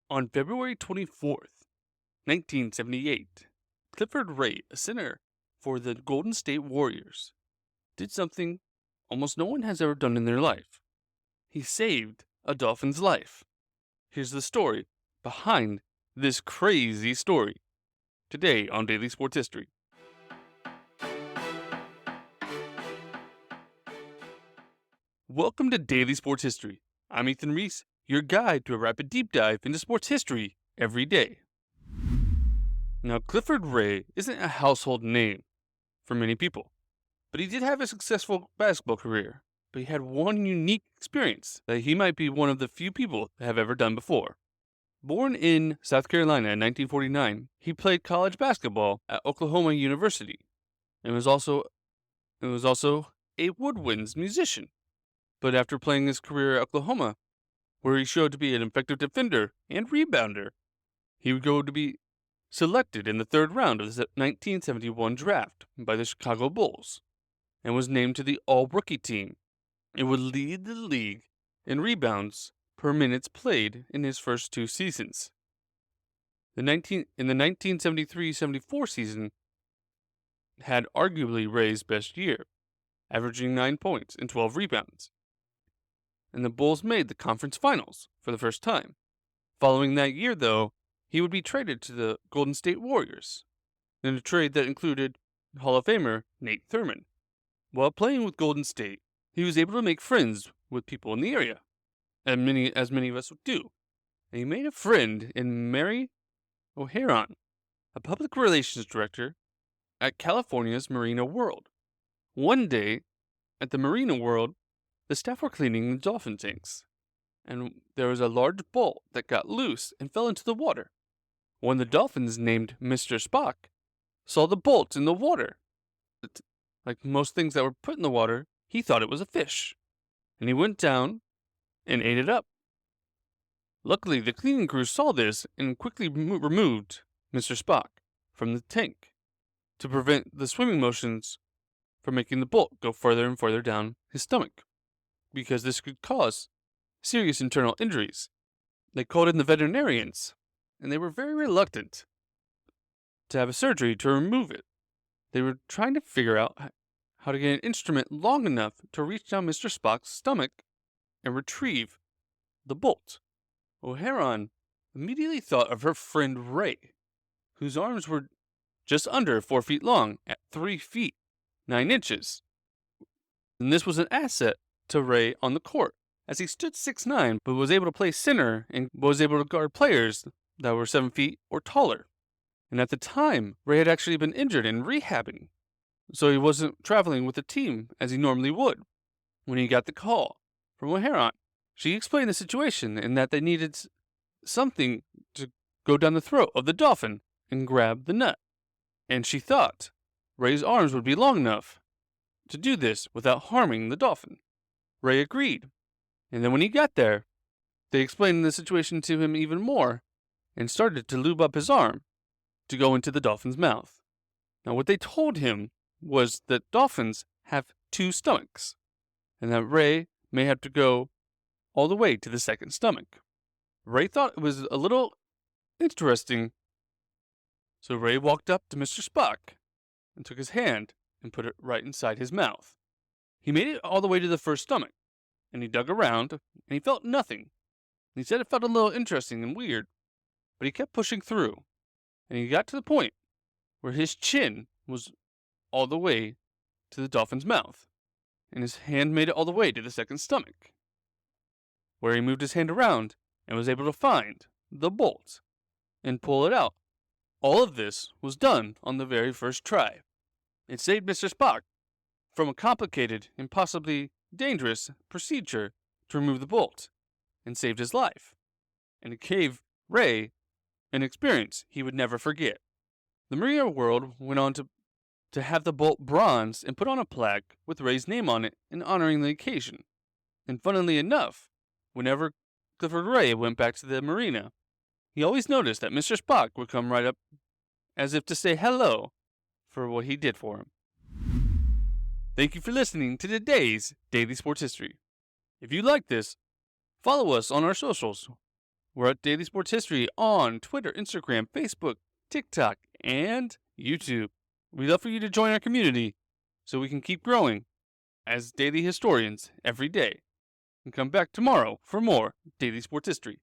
On February 24th, 1978, Clifford Ray, a center for the Golden State Warriors, did something almost no one has ever done in their life. He saved a Dolphin's life. Here's the story behind this crazy story. Today on Daily Sports History. Welcome to Daily Sports History. I'm Ethan Reese, your guide to a rapid deep dive into sports history every day. Now, Clifford Ray isn't a household name for many people, but he did have a successful basketball career. But he had one unique experience that he might be one of the few people that have ever done before. Born in South Carolina in 1949, he played college basketball at Oklahoma University and was also a woodwinds musician. But after playing his career at Oklahoma, where he showed to be an effective defender and rebounder, he would go to be selected in the third round of the 1971 draft by the Chicago Bulls and was named to the All-Rookie team. It would lead the league in rebounds per minutes played in his first two seasons. In the 1973-74 season had arguably Ray's best year, averaging 9 points and 12 rebounds. And the Bulls made the conference finals for the first time. Following that year, though, he would be traded to the Golden State Warriors, in a trade that included Hall of Famer Nate Thurmond. While playing with Golden State, he was able to make friends with people in the area, as many of us do. And he made a friend in Mary O'Haron, a public relations director at California's Marina World. One day, at the Marina World, the staff were cleaning the dolphin tanks, and there was a large bolt that got loose and fell into the water. One of the dolphins, named Mr. Spock, saw the bolt in the water. Like most things that were put in the water, he thought it was a fish, and he went down and ate it up. Luckily, the cleaning crew saw this and quickly removed Mr. Spock from the tank to prevent the swimming motions from making the bolt go further and further down his stomach, because this could cause serious internal injuries. They called in the veterinarians, and they were very reluctant to have a surgery to remove it. They were trying to figure out how to get an instrument long enough to reach down Mr. Spock's stomach and retrieve the bolt. O'Haron immediately thought of her friend Ray, whose arms were just under 4 feet long at 3 feet 9 inches. And this was an asset to Ray on the court, as he stood 6'9", but was able to play center and was able to guard players that were 7 feet or taller. And at the time, Ray had actually been injured and rehabbing, so he wasn't traveling with the team as he normally would. When he got the call from O'Haron, she explained the situation and that they needed something to go down the throat of the dolphin and grab the nut. And she thought Ray's arms would be long enough to do this without harming the dolphin. Ray agreed, and then when he got there, they explained the situation to him even more and started to lube up his arm to go into the dolphin's mouth. Now, what they told him was that dolphins have 2 stomachs, and that Ray may have to go all the way to the second stomach. Ray thought it was a little interesting, so Ray walked up to Mr. Spock and took his hand and put it right inside his mouth. He made it all the way to the first stomach, and he dug around, and he felt nothing. And he said it felt a little interesting and weird, but he kept pushing through, and he got to the point where his chin was all the way to the dolphin's mouth, and his hand made it all the way to the second stomach, where he moved his hand around and was able to find the bolt and pull it out. All of this was done on the very first try. It saved Mr. Spock from a complicated and possibly dangerous procedure to remove the bolt, and saved his life. And it gave Ray an experience he would never forget. The Marina World went on to have the bolt bronzed and put on a plaque with Ray's name on it in honoring the occasion. And funnily enough, whenever Clifford Ray went back to the marina, he always noticed that Mr. Spock would come right up as if to say hello for what he did for him. Thank you for listening to today's Daily Sports History. If you like this, follow us on our socials. We're at Daily Sports History on Twitter, Instagram, Facebook, TikTok, and YouTube. We'd love for you to join our community so we can keep growing as daily historians every day. And come back tomorrow for more Daily Sports History.